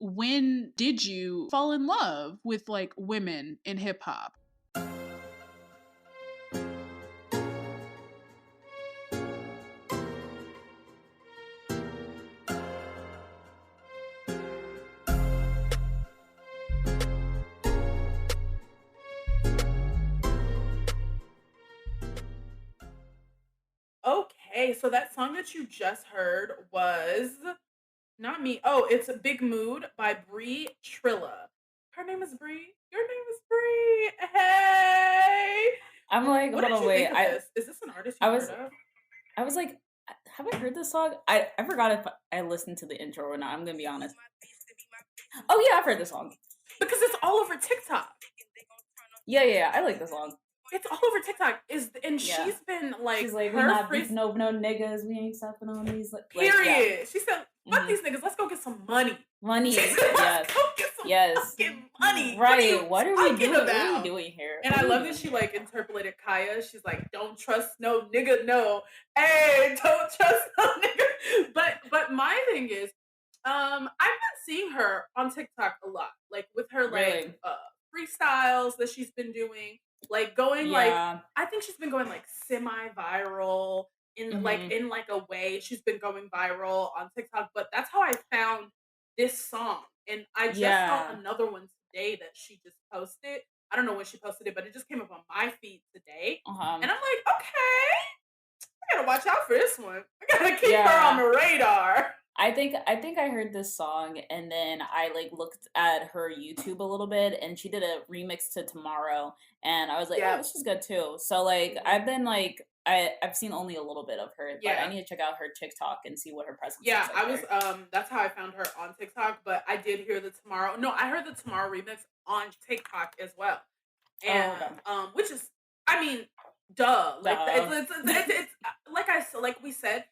when did you fall in love with like women in hip hop? Okay, so that song that you just heard was not me. Oh, it's Big Mood by Bree Trilla. Her name is Bree. Your name is Bree. Hey. I'm like, What hold did on, you wait. think of this? Is this an artist I you've heard was of? I was like, have I heard this song? I forgot if I listened to the intro or not. I'm gonna be honest. Oh yeah, I've heard this song. Because it's all over TikTok. Yeah, I like the song. It's all over TikTok. And Yeah. she's been like She's like, we her not freeze. beefing over no niggas. We ain't stepping on these. Yeah. Period. She said, "Fuck hmm these niggas. Let's go get some money." Money. She said, "Let's Yes. go get some Yes. fucking money." What are you Right. What are we talking doing? What are we about? doing here? And What I are we love that doing she here? like interpolated Kaya. She's like, "Don't trust no nigga, no. Hey, don't trust no nigga." But my thing is, I've been seeing her on TikTok a lot, like with her like Really? freestyles that she's been doing, like going like Yeah. I think she's been going like semi-viral hmm in like a way. She's been going viral on TikTok, but that's how I found this song. And I just saw Yeah. another one today that she just posted. I don't know when she posted it, but it just came up on my feed today. Um. And I'm like, okay, I gotta watch out for this one. I gotta keep her on Yeah. the radar. I think I heard this song and then I like looked at her YouTube a little bit and she did a remix to Tomorrow and I was like, oh, Yeah. this is good too. So like Mhm. I've been like I've seen only a little bit of her, but I Yeah. need to check out her TikTok and see what her presence Yeah, looks like I was there. that's how I found her on TikTok, but I did hear the Tomorrow. No, I heard the Tomorrow remix on TikTok as well. Oh, And okay. which is I mean, duh. Like Duh. like like we said,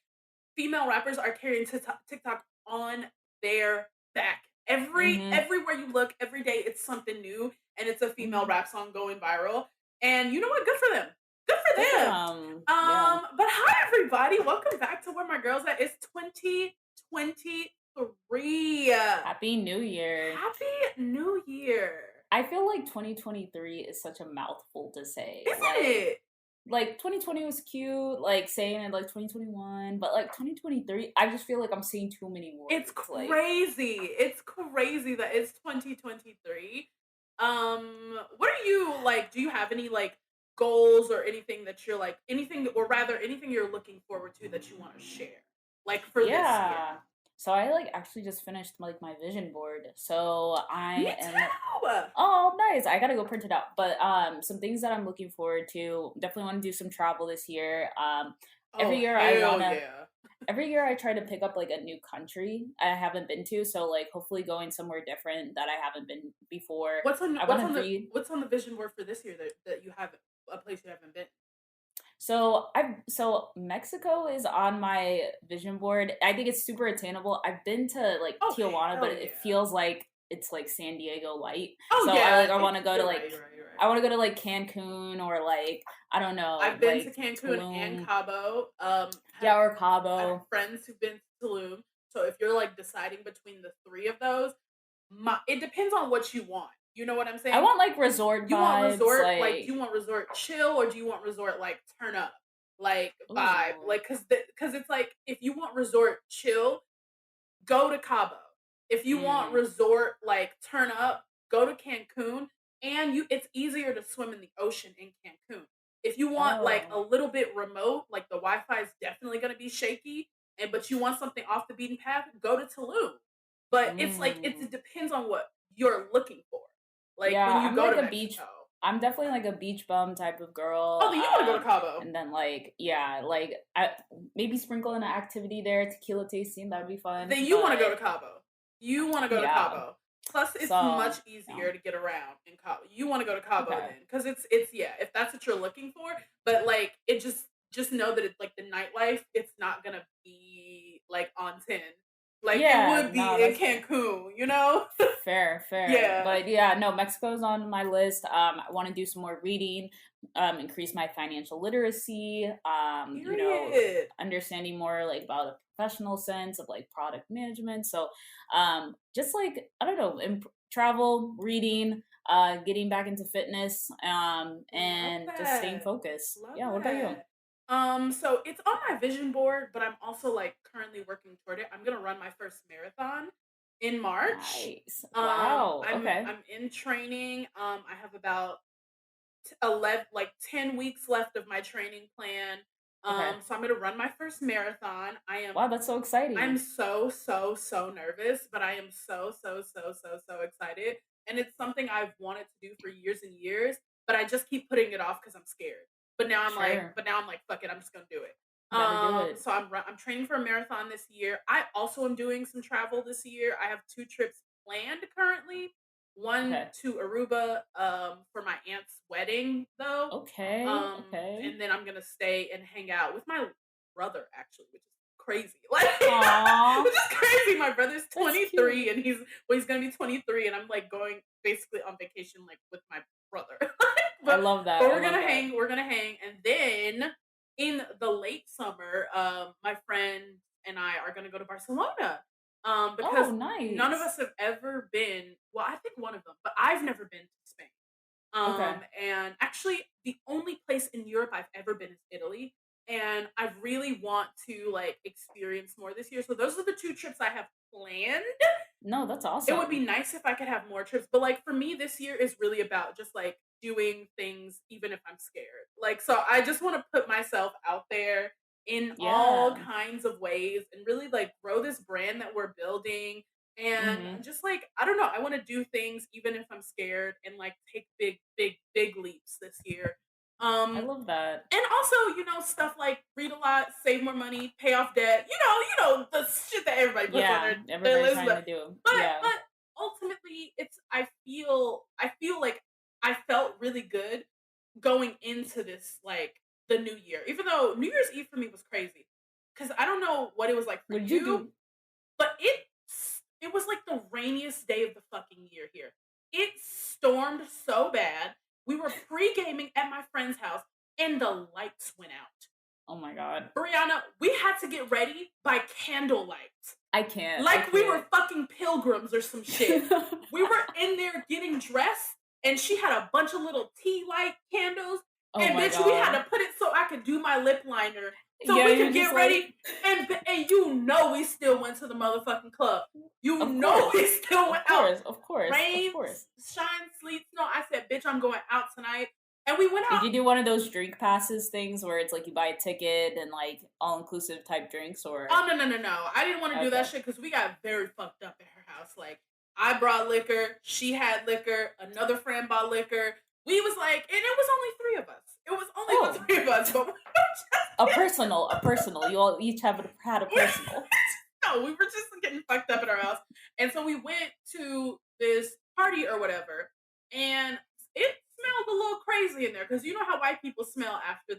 female rappers are carrying TikTok on their back. mhm. Everywhere you look, every day it's something new and it's a female Mhm. rap song going viral. And you know what? Good for them. Good for Good for them. them. Yeah. But hi everybody. Welcome back to Where My Girls At. It's 2023. Happy New Year. Happy New Year. I feel like 2023 is such a mouthful to say. Isn't it? Like 2020 was cute, like saying it like 2021, but like 2023, I just feel like I'm saying too many It's words. Like, crazy. It's crazy that it's 2023. What are you like? Do you have any like goals or anything that you're like anything or rather anything you're looking forward to that you want to share? Like for this year? yeah. So I like actually just finished like my vision board. So Me I am too. oh nice. I gotta go print it out. But some things that I'm looking forward to. Definitely want to do some travel this year. Oh Every year I hell wanna yeah. every year I try to pick up like a new country I haven't been to. So like hopefully going somewhere different that I haven't been before. I want to read. What's on the vision board for this year that you haven't a place you haven't been? So Mexico is on my vision board. I think it's super attainable. I've been to like Oh Tijuana, hell but it yeah. feels like it's like San Diego light. Oh So yeah. I want to go to You're like right. You're right. You're right. I want to go to like Cancun or like I don't know, I've been to like Cancun and Tulum, Cabo. yeah, or I have Cabo. friends who've been to Tulum. So if you're like deciding between the three of those, it depends on what you want. You know what I'm I saying? want like resort You want vibes, resort like do like you want resort chill or do you want resort like turn up like vibe ooh, like because it's like if you want resort chill go to Cabo. If you want mm, resort like turn up, go to Cancun. And it's easier to swim in the ocean in Cancun. If you want like a oh, little bit remote, like the Wi-Fi is definitely gonna be shaky, and but you want something off the beaten path, go to Tulum. But it's like mm. it depends on what you're looking for. Like when Yeah, you I'm go like to a beach. Mexico. I'm definitely like a beach bum type of Oh, girl. then you want to go to Cabo. And then like yeah, like I maybe sprinkle in an activity there, tequila tasting. That'd be fun. Then you want to go But to Cabo. You want to go to yeah, Cabo. Plus, it's much so yeah, easier to get around in Cabo. You want to go to Cabo okay, then, because it's yeah, if that's what you're looking for. But like, it just know that it's like the nightlife. It's not gonna be like on 10, like it yeah, would no, be in that's fair. Cancun. You know? fair. Yeah. But yeah, no, Mexico's on my list. I want to do some more reading, increase my financial literacy, Period. understanding more like about a professional sense of like product management. So, just like, I don't know, travel, reading, getting back into fitness, Love and just staying that. focused. Love Yeah, what about you? that. So it's on my vision board, but I'm also like currently working toward it. I'm gonna run my first marathon in March. Nice. Wow. I'm Okay. I'm in training. I have about 11 like 10 weeks left of my training plan. Okay. So I'm gonna run my first marathon. Wow, that's so I'm exciting. so nervous, but I am so excited. And it's something I've wanted to do for years and years, but I just keep putting it off because I'm scared. Sure. But now I'm like, fuck it, I'm just gonna do it. Gotta do it. So I'm training for a marathon this year. I also am doing some travel this year. I have 2 trips planned currently. One Okay. to Aruba, for my aunt's wedding, though. Okay. Okay. And then I'm gonna stay and hang out with my brother, actually, which is crazy. Like, Aw, which is crazy. My brother's that's cute. 23, and he's gonna be 23, and I'm like going basically on vacation like with my brother. I but love but that. I we're love gonna that. hang. We're gonna hang, and then in the late summer, my friend and I are gonna go to Barcelona. Because Oh, none of nice. us have ever been. Well, I think one of them, but I've never been to Spain. Okay. And actually, the only place in Europe I've ever been is Italy, and I really want to like experience more this year. So those are the 2 trips I have planned. No, that's It would be awesome. nice if I could have more trips, but like for me, this year is really about just like doing things, even if I'm scared. Like, so I just want to put myself out there in all Yeah. kinds of ways and really like grow this brand that we're building. And Hmm. just like, I don't know, I want to do things even if I'm scared and like take big leaps this year. I Um, love that. and also, stuff like read a lot, save more money, pay off debt. The shit that everybody puts on Yeah, their everybody's list. trying to do. But Yeah. ultimately, it's I feel like I felt really good going into this like the new year. Even though New Year's Eve for me was crazy, because I don't know what it was like for What did you you, do? but it was like the rainiest day of the fucking year here. It stormed so bad. We were pre-gaming at my friend's house and the lights went out. Oh my God. Brianna, we had to get ready by candlelight. I can't. I Like we were can't. fucking pilgrims or some shit. We were in there getting dressed and she had a bunch of little tea light candles. Oh And my bitch, we had God. to put it so I could do my lip liner so Yeah, we you're could just get like, ready. And we still went to the motherfucking club. of course. We still went Of out. course. Of course. Of Rain, course. shine, sleet, snow. I said, bitch, I'm going out tonight. And we went Did out. you do one of those drink passes things where it's like you buy a ticket and like all inclusive type drinks or Oh no! I didn't want to do that okay. shit because we got very fucked up at her house. Like I brought liquor, she had liquor, another friend bought liquor. We was like, and it was only 3 of us. It was only the Oh, 3 of us, but we were a personal. You all each have had a personal. no, we were just getting fucked up at our house, and so we went to this party or whatever, and it smelled a little crazy in there because you know how white people smell after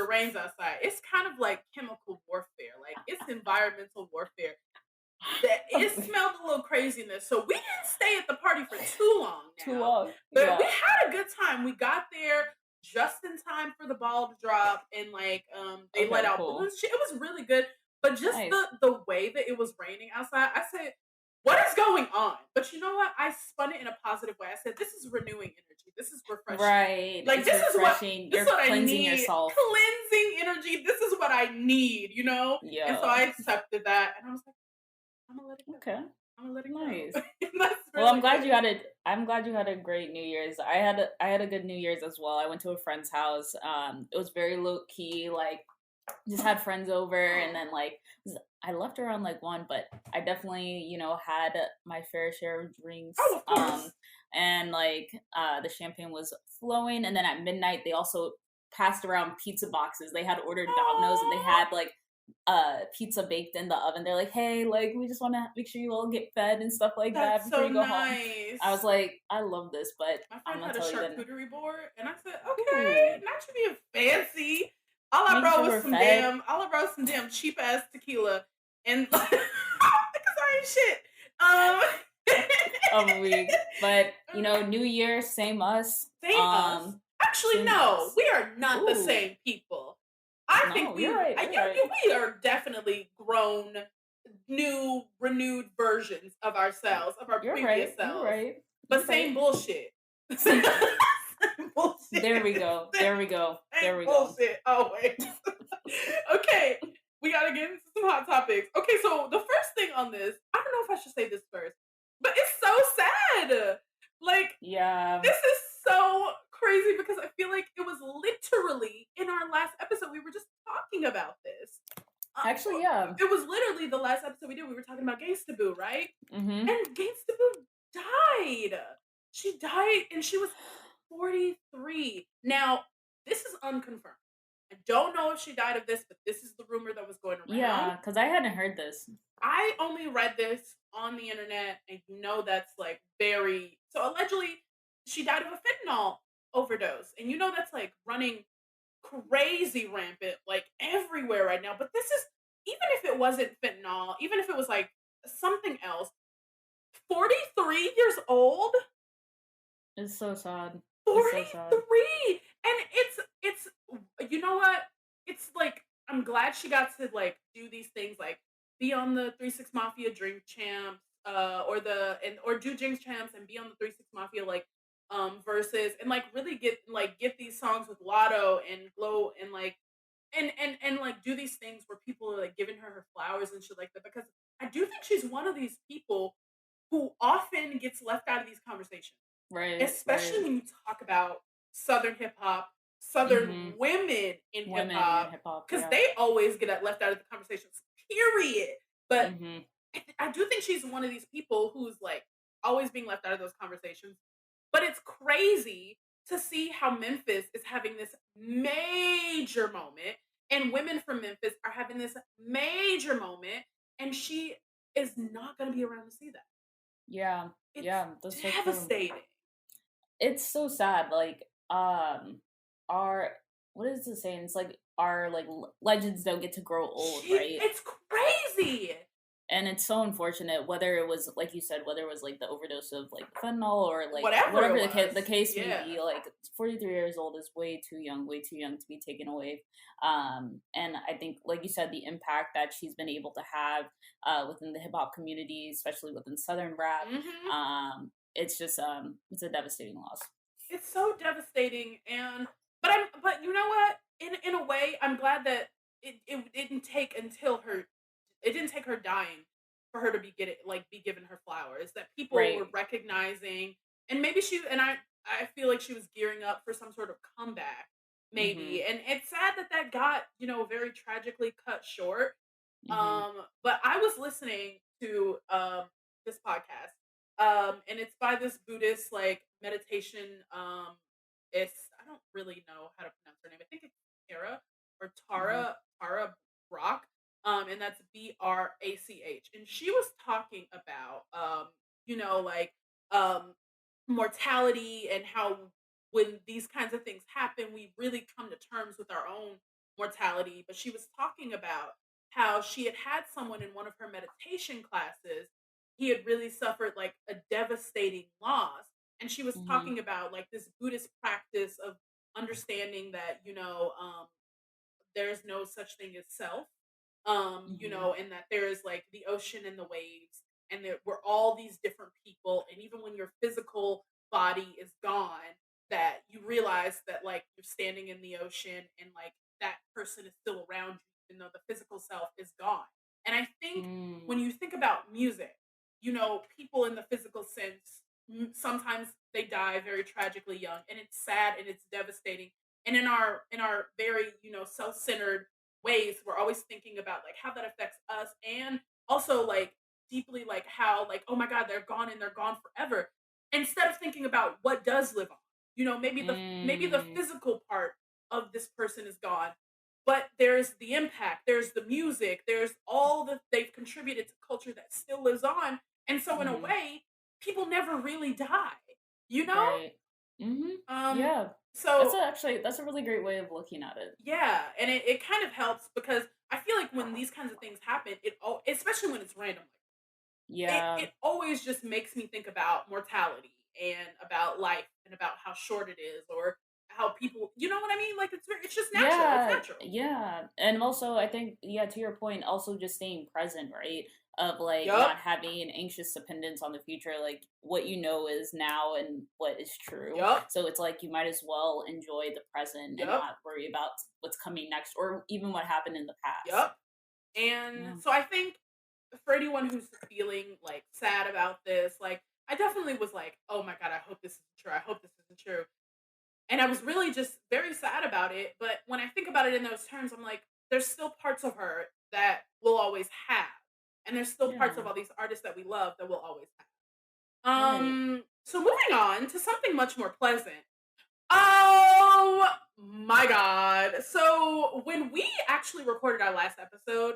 it rains outside. It's kind of like chemical warfare, like it's environmental warfare. That it smelled a little crazy in there. So we didn't stay at the party for too long Too now. long. But we Yeah. had a good time. We got there just in time for the ball to drop and like they let Okay, out cool. balloons. Shit, it was really good. But just Nice. the way that it was raining outside, I said, what is going on? But you know what? I spun it in a positive way. I said, this is renewing energy. This is refreshing. Right. Like It's refreshing. this is You're what I cleansing need. yourself. Cleansing energy. This is what I need, you know? And so Yeah. I accepted that and I was like, I'm gonna let it go. Okay. I'm gonna let it Nice. go. That's Well, really it. I'm glad you had a great New Year's. I had a good New Year's as well. I went to a friend's house. It was very low key, like just had friends over and then like I left around like 1, but I definitely, had my fair share of drinks. Oh, of course. And like the champagne was flowing and then at midnight they also passed around pizza boxes. They had ordered Domino's and they Aw, had like pizza baked in the oven. They're like, "Hey, like we just want to make sure you all get fed and stuff like that that's before so you go home." I was nice. like, "I love this, but My I'm friend gonna had a tell you that charcuterie board, and I said, "Okay, ooh, not you being fancy. All I making brought sure was we're fed." all I brought was some damn cheap ass tequila, and because I ain't shit. Um, of a week. But New Year, same us. Same us. Actually, Same no, us. we are not the Ooh, same people. I think no, you're right. You're yeah, right. we are definitely grown, new, renewed versions of ourselves, of our You're previous right. You're selves. right. But You're right. same bullshit. See, Same there we bullshit. go. There we go. Same There we go. bullshit always. Okay, we gotta get into some hot topics. Okay, so the first thing on this, I don't know if I should say this first, but it's so sad. Like, Yeah. this is so crazy because I feel like it was literally in our last episode. We were just talking about this. Actually, yeah. It was literally the last episode we did. We were talking about Gangsta Boo, right? Mm-hmm. And Gangsta Boo died. She died and she was 43. Now, this is unconfirmed. I don't know if she died of this, but this is the rumor that was going around. Yeah, because I hadn't heard this. I only read this on the internet, and that's like very so allegedly she died of a fentanyl overdose, and that's like running crazy rampant like everywhere right now. But this is even if it wasn't fentanyl, even if it was like something else, 43 years old, It's so sad. It's so sad. 43, and it's you know what? It's like I'm glad she got to like do these things like be on the 3 6 Mafia Drink Champs, or do Drink Champs and be on the 3 6 Mafia like verses and like really get these songs with Lotto and Glow and like and like do these things where people are like giving her flowers and shit like that because I do think she's one of these people who often gets left out of these conversations, Right, especially right. when you talk about Southern hip hop, Southern Mm-hmm. women in hip Women in hop, hip hop, because yeah. they always get left out of the conversations. Period. But Mm-hmm. I do think she's one of these people who's like always being left out of those conversations. But it's crazy to see how Memphis is having this major moment, and women from Memphis are having this major moment, and she is not going to be around to see that. Yeah, It's yeah, that's so true. devastating. It's so sad. Like, our what is the saying? It's like our like legends don't get to grow old, right? It's crazy. And it's so unfortunate. Whether it was like you said, whether it was like the overdose of like fentanyl or like Whatever whatever it the was. case may Yeah. be, like 43 years old is way too young, way too young to be taken away. And I think, like you said, the impact that she's been able to have within the hip hop community, especially within Southern rap, Hmm. it's just it's a devastating loss. It's so devastating, and but you know what? In a way, I'm glad that it didn't take until her it didn't take her dying for her to be given her flowers. That people were Right. recognizing, and maybe I feel like she was gearing up for some sort of comeback, Mm-hmm. maybe. And it's sad that got very tragically cut short. Mm-hmm. But I was listening to this podcast, and it's by this Buddhist like meditation. It's I don't really know how to pronounce her name. I think it's Tara or Mm-hmm. Tara Brock. And that's Brach. And she was talking about like um mortality and how when these kinds of things happen, we really come to terms with our own mortality. But she was talking about how she had had someone in one of her meditation classes. He had really suffered like a devastating loss. And she was Mm-hmm. talking about like this Buddhist practice of understanding that, there's no such thing as self, Mm-hmm. and that there is like the ocean and the waves, and that we're all these different people, and even when your physical body is gone, that you realize that like you're standing in the ocean and like that person is still around you, even though the physical self is gone. And I think when Mm. you think about music, people in the physical sense, sometimes they die very tragically young, and it's sad and it's devastating. And in our very self-centered ways, we're always thinking about like how that affects us, and also like deeply like how like oh my god, they're gone and they're gone forever, instead of thinking about what does live on. Maybe the Mm. physical part of this person is gone, but there's the impact, there's the music, there's all that they've contributed to culture that still lives on. And so in a Mm-hmm. way, people never really die, you know Right. Mm-hmm. um Yeah. so That's a really great way of looking at it. yeah, and it kind of helps because I feel like when these kinds of things happen, especially when it's random. Yeah. it always just makes me think about mortality and about life and about how short it is, or how people, you know what I mean? Like it's just natural. It's Yeah, natural. yeah. And also I think, yeah, to your point, also just staying present, right? Of like not Yup. having an anxious dependence on the future, like what you know is now and what is true. Yup. So it's like you might as well enjoy the present and Yup. not worry about what's coming next or even what happened in the past. Yup. And Yeah. so I think for anyone who's feeling like sad about this, like I definitely was like, oh my God, I hope this is true. I hope this isn't true. And I was really just very sad about it. But when I think about it in those terms, I'm like, there's still parts of her that we'll always have. And there's still parts of Yeah. all these artists that we love that we'll always have. Right. So moving on to something much more pleasant. Oh my God. So when we actually recorded our last episode,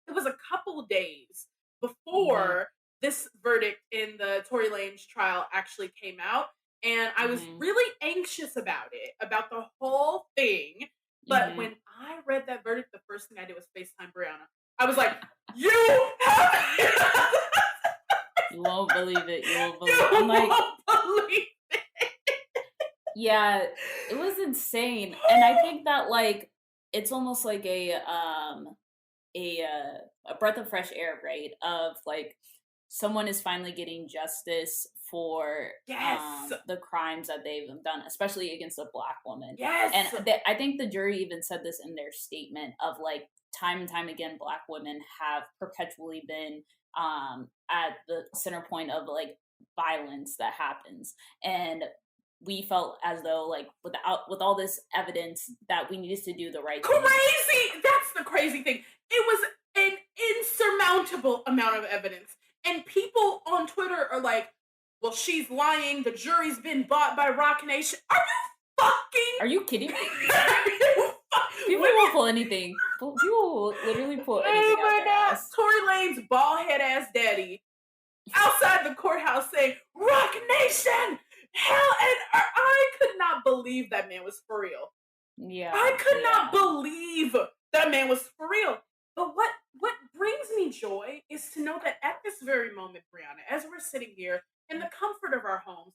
it was a couple days Mhm. before this verdict in the Tory Lanez trial actually came out. And I was Mhm. really anxious about it, about the whole thing. But Mhm. when I read that verdict, the first thing I did was FaceTime Brianna. I was like, you have You won't believe it. You won't believe it. I'm you like, won't believe yeah, it was insane. And I think that like it's almost like a breath of fresh air, right? Of like someone is finally getting justice for Yes. the crimes that they've done, especially against a black woman. And Yes. I think the jury even said this in their statement of like time and time again, black women have perpetually been at the center point of like violence that happens, and we felt as though like with all this evidence that we needed to do the right thing. Crazy! That's the crazy thing. It was an insurmountable amount of evidence. And people on Twitter are like, well, she's lying. The jury's been bought by Rock Nation. Are you fucking. Are you kidding me? Are you People will pull anything. People will literally pull anything Oh out my their God. ass. Tory Lane's bald head ass daddy outside the courthouse saying, Rock Nation! Hell, and I could not believe that man was for real. Yeah, I could not yeah. believe that man was for real. But what brings me joy is to know that at this very moment, Brianna, as we're sitting here in the comfort of our homes,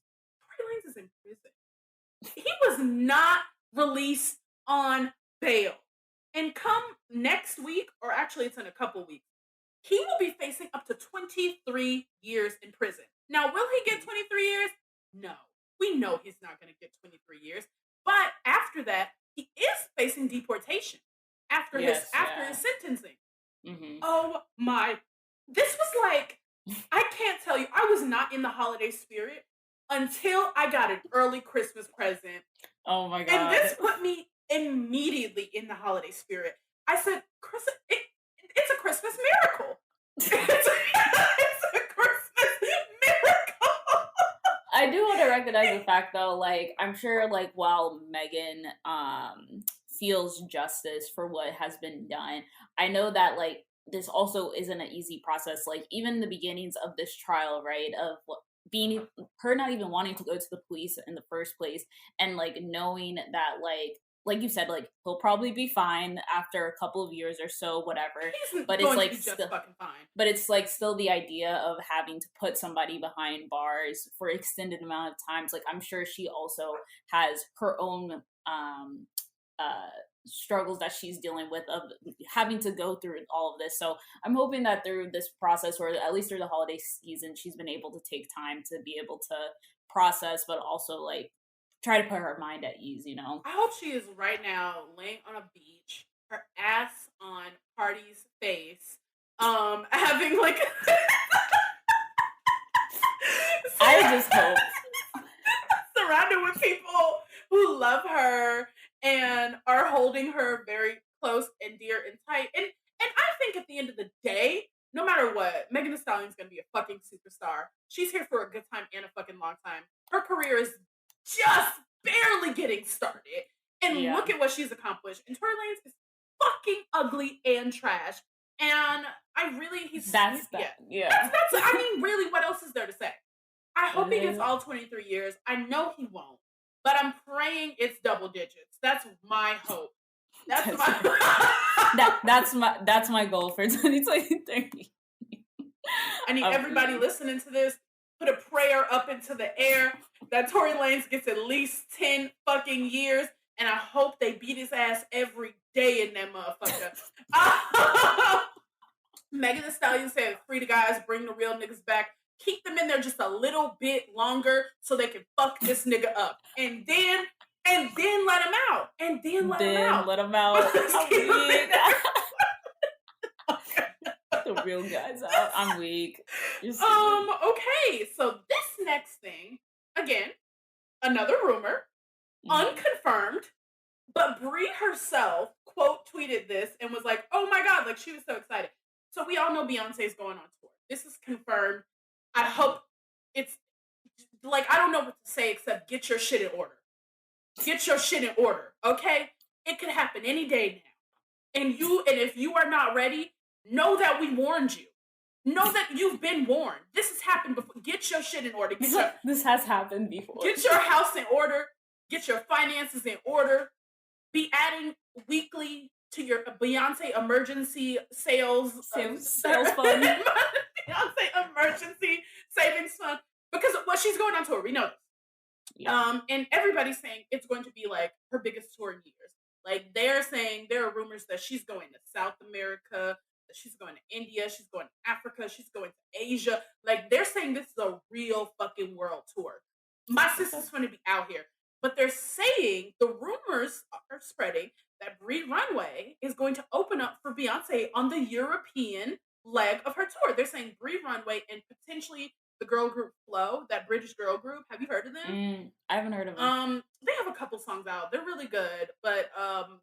Tory Lanez is in prison. He was not released on bail. And come next week, or actually it's in a couple weeks, he will be facing up to 23 years in prison. Now, will he get 23 years? No. We know he's not going to get 23 years. But after that, he is facing deportation Yes, after his yeah. sentencing. Hmm. Oh my. This was like, I can't tell you, I was not in the holiday spirit until I got an early Christmas present. Oh my And god. this put me immediately in the holiday spirit. I said, it's a Christmas miracle. It's a Christmas miracle. I do want to recognize the fact though, like I'm sure like while Megan feels justice for what has been done, I know that like this also isn't an easy process. Like even in the beginnings of this trial, right? Of being her not even wanting to go to the police in the first place, and like knowing that like you said, like he'll probably be fine after a couple of years or so, whatever. He's But it's going to like be just fucking fine. but it's like still the idea of having to put somebody behind bars for extended amount of times. Like I'm sure she also has her own struggles that she's dealing with of having to go through all of this. So I'm hoping that through this process, or at least through the holiday season, she's been able to take time to be able to process, but also like try to put her mind at ease, you know? I hope she is right now laying on a beach, her ass on Party's face, having like I just hope. surrounded with people who love her and are holding her very close and dear and tight. And I think at the end of the day, no matter what, Megan Thee Stallion's gonna be a fucking superstar. She's here for a good time and a fucking long time. Her career is just barely getting started. And Yeah. look at what she's accomplished. And Tory Lanez is fucking ugly and trash. And I really That's yeah. that. Yeah. That's I mean, really, what else is there to say? I hope he gets Literally. all 23 years. I know he won't, but I'm praying it's double digits. That's my hope. That's That's my that's my goal for 2023. I need I'm everybody weak. listening to this, put a prayer up into the air that Tory Lanez gets at least 10 fucking years, and I hope they beat his ass every day in that motherfucker. Megan Thee Stallion said, free the guys, bring the real niggas back. Keep them in there just a little bit longer so they can fuck this nigga up. And then let him out. And then let him Then out. let him out. Let's I'm keep him in weak. there. The real guys out. I'm weak. You're stupid. Okay, so this next thing, again, another rumor, unconfirmed, but Brie herself quote tweeted this and was like, "Oh my god!" Like she was so excited. So we all know Beyonce's going on tour. This is confirmed. I hope it's like I don't know what to say except get your shit in order. Get your shit in order, okay? It could happen any day now. And if you are not ready, know that we warned you. Know that you've been warned. This has happened before. Get your shit in order. This has happened before. Get your house in order. Get your finances in order. Be adding weekly to your Beyonce emergency sales Sales fund. Beyonce emergency savings fund. Because she's going on tour. We know this. Yeah. And everybody's saying it's going to be like her biggest tour in years. Like they're saying there are rumors that she's going to South America, that she's going to India, she's going to Africa, she's going to Asia. Like they're saying this is a real fucking world tour. My sister's going to be out here. But they're saying the rumors are spreading that Brie Runway is going to open up for Beyonce on the European leg of her tour. They're saying Brie Runway and potentially the girl group Flow, that British girl group. Have you heard of them? I haven't heard of them. They have a couple songs out. They're really good, but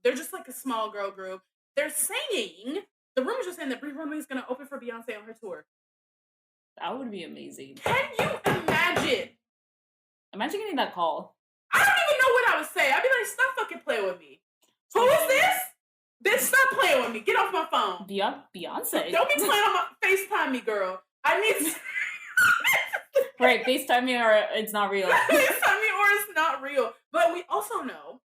they're just like a small girl group. They're saying the rumors are saying that Brie Runway is going to open for Beyonce on her tour. That would be amazing. Can you imagine? Imagine getting that call. I don't even know what I would say. I'd be like, stop fucking playing with me. Who is this? Bitch, stop playing with me. Get off my phone. Beyonce. Don't be playing on my FaceTime me, girl. I need Right, FaceTime me or it's not real. FaceTime me or it's not real. But we also know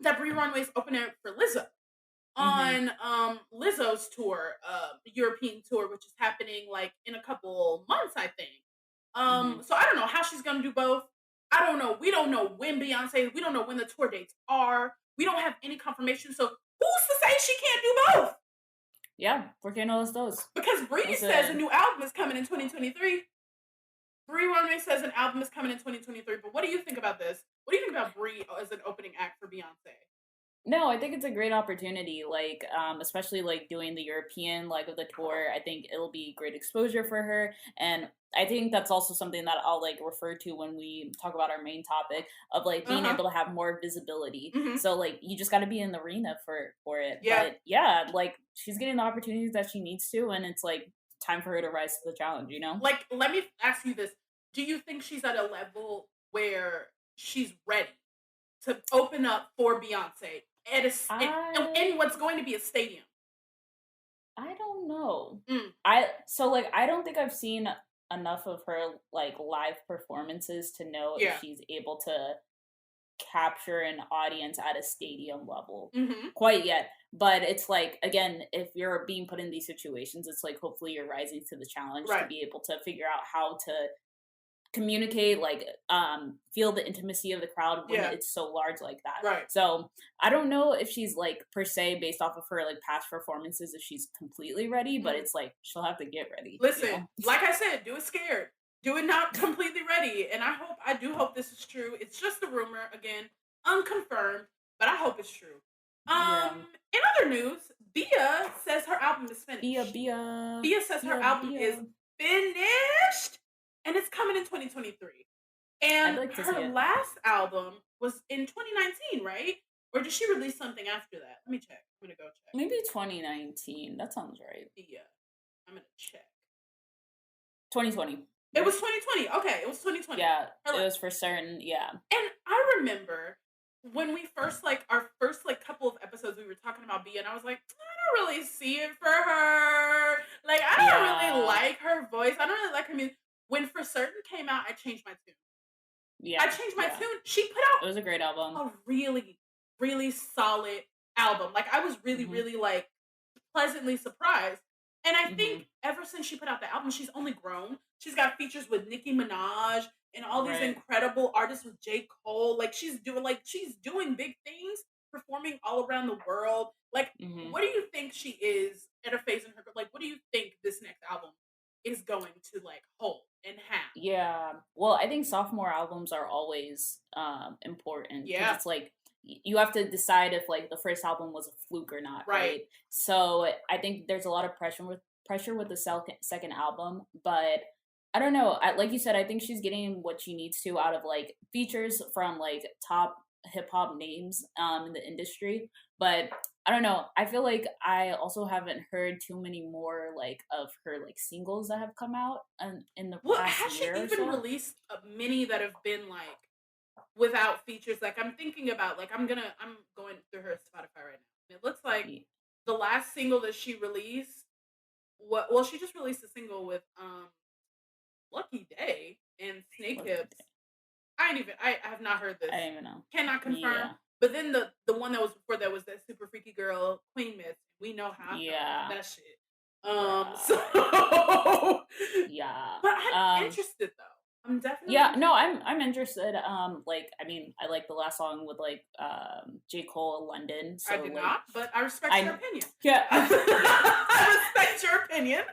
that Brie Runway is opening for Lizzo on Lizzo's tour, European tour, which is happening like in a couple months, I think. So I don't know how she's gonna do both. I don't know. We don't know when Beyonce. We don't know when the tour dates are. We don't have any confirmation. So who's to say she can't do both? Yeah, ¿por qué no los dos? Because Brie says a new album is coming in 2023. Brie Runway says an album is coming in 2023. But what do you think about this? What do you think about Brie as an opening act for Beyonce? No, I think it's a great opportunity, like, especially, like, doing the European leg of the tour. I think it'll be great exposure for her, and I think that's also something that I'll, like, refer to when we talk about our main topic of, like, being able to have more visibility. So, like, you just got to be in the arena for it. Yeah. But, yeah, like, she's getting the opportunities that she needs to, and it's, like, time for her to rise to the challenge, you know? Like, let me ask you this. Do you think she's at a level where she's ready to open up for Beyonce in what's going to be a stadium? I don't know. I don't think I've seen enough of her like live performances to know if she's able to capture an audience at a stadium level quite yet. But it's like, again, if you're being put in these situations, it's like hopefully you're rising to the challenge to be able to figure out how to communicate, like feel the intimacy of the crowd when it's so large like that. Right. So I don't know if she's like per se based off of her like past performances if she's completely ready, but it's like she'll have to get ready. Listen, you know? like I said, do it scared. Do it not completely ready. And I do hope this is true. It's just a rumor, again, unconfirmed, but I hope it's true. In other news, Bia says her album is finished. Bia says her album is finished. And it's coming in 2023. And her last album was in 2019, right? Or did she release something after that? Let me check. I'm going to go check. Maybe 2019. That sounds right. Yeah. I'm going to check. 2020. It was 2020. Okay, it was 2020. Yeah, it was for certain. Yeah. And I remember when we first, like, our first, like, couple of episodes, we were talking about Bia, and I was like, I don't really see it for her. Like, I don't really like her voice. I don't really like her music. When For Certain came out, I changed my tune. Yeah. I changed my tune. She put out... It was a great album. A really, really solid album. Like, I was really, really, like, pleasantly surprised. And I Mhm. think ever since she put out the album, she's only grown. She's got features with Nicki Minaj and all these Right. incredible artists with J. Cole. She's doing big things, performing all around the world. Like, Mhm. what do you think she is at a phase in her like what do you think this next album is going to like hold and have? Yeah. Well, I think sophomore albums are always important because Yeah, it's like you have to decide if like the first album was a fluke or not, right. right? So I think there's a lot of pressure with the second album, but I don't know. Like you said, I think she's getting what she needs to out of like features from like top hip hop names in the industry. But I don't know. I feel like I also haven't heard too many more like of her like singles that have come out in the Well, past has she year or even so. released many that have been like without features? Like I'm thinking about like I'm going through her Spotify right now. And it looks like Ye- the last single that she released what well she just released a single with Lucky Day and Snake Lucky Hips. Day. I have not heard I this. don't even know. Cannot confirm. Yeah. But then the one that was before that was that super freaky girl Queen Myth. We know how I felt about Yeah. that shit. So Right. Yeah. but I'm interested though. I'm definitely Yeah, no, interested. I'm interested. Like, I mean, I like the last song with like J. Cole London. I So did like not, but I respect your I opinion. yeah. Yeah. I respect your opinion,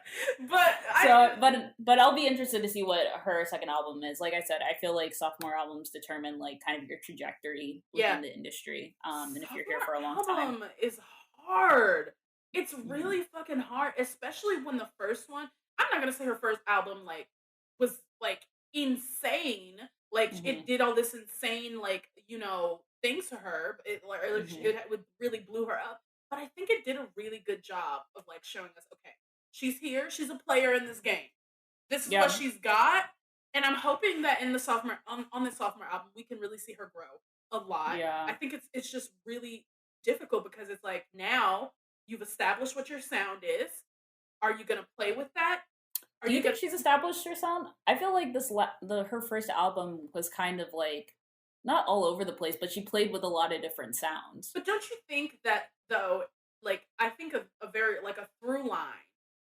but So but I'll be interested to see what her second album is. Like I said, I feel like sophomore albums determine like kind of your trajectory yeah, within the industry. And if you're here sophomore for a long time. album is hard. It's Hmm. really fucking hard, especially when the first one. I'm not gonna say her first album like was like insane. Like it Hmm. did all this insane like things to her. Hmm. It would really blew her up. But I think it did a really good job of like showing us, okay, she's here. She's a player in this game. This is what Yeah. she's got, and I'm hoping that in the sophomore on the sophomore album we can really see her grow a lot. I Yeah. think it's just really difficult because it's like now you've established what your sound is. Are you gonna play with that? Are Do you you think gonna she's established her sound? I feel like the her first album was kind of like not all over the place, but she played with a lot of different sounds. But don't you think that though, like I think of a very like a through line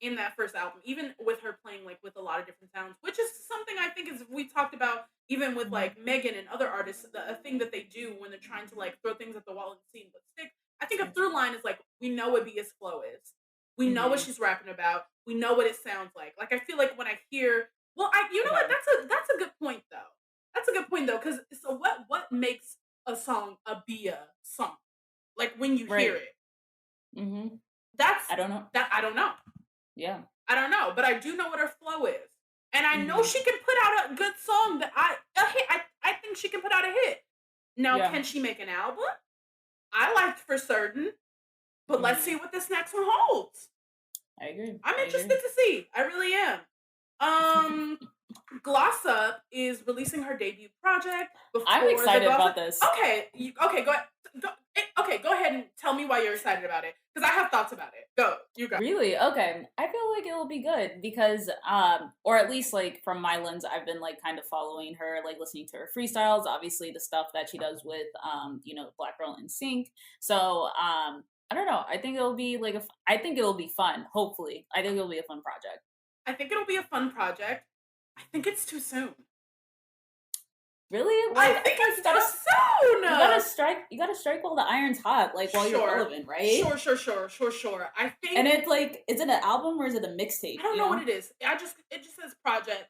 in that first album, even with her playing like with a lot of different sounds, which is something I think is we talked about even with Hmm. like Megan and other artists, a thing that they do when they're trying to like throw things at the wall and see what stick. I think a through line is like we know what BS flow is. We know what Hmm. she's rapping about. We know what it sounds like. Like I feel like when I hear I you know what, Okay. that's a good point though. That's a good point though, because so what makes a song a Bia song? Like when you hear Right. it. Hmm. That's I don't know. that I don't know. Yeah. I don't know, but I do know what her flow is. And I know Hmm. she can put out a good song that a hit. I think she can put out a hit. Now, Yeah. can she make an album? I liked for certain, but let's see Hmm. what this next one holds. I agree. I'm I interested agree. to see. I really am. Um Gloss Up is releasing her debut project I'm before the excited Gloss about Up. this. Okay, okay, go ahead and tell me why you're excited about it because I have thoughts about it. Go, you go. Really? Okay. I feel like it will be good because or at least like from my lens I've been like kind of following her, like listening to her freestyles, obviously the stuff that she does with Black Girl in Sync. So, I don't know. I think it'll be like I think it'll be fun, hopefully. I think it'll be a fun project. I think it'll be a fun project. I think it's too soon. Really? I Like I think feel like it's too soon. you gotta strike while the iron's hot, like while you're Sure, relevant, right? sure. I And think it's like, is it an album or is it a I mixtape, don't you know what know? it is. It just says project.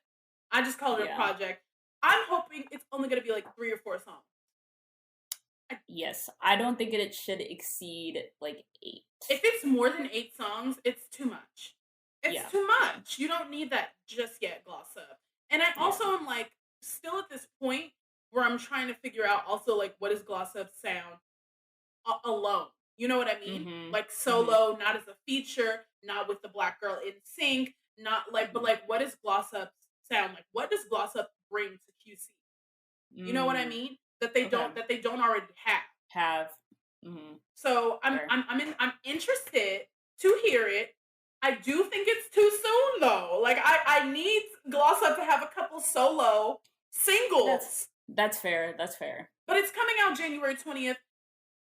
I just call it a Yeah. project. I'm hoping it's only gonna be like 3 or 4 songs. I, Yes. I don't think it should exceed like 8. if it's more than 8 songs, it's too much. It's Yeah. too Yeah. much. You don't need that just yet, Gloss Up. And I Yeah. also am like still at this point where I'm trying to figure out also like what does Gloss Up sound alone. You know what I mean? Mhm. Like Mhm. solo, not as a feature, not with the black girl in sync, not like, but like, what does Gloss Up sound like? What does Gloss Up bring to QC? You know what I Mm. mean? Okay. That they don't already have. Have. Mhm. So Fair. I'm interested to hear it. I do think it's too soon though. Like I need Gloss Up to have a couple solo That's singles, that's fair. That's fair. but it's coming out January 20th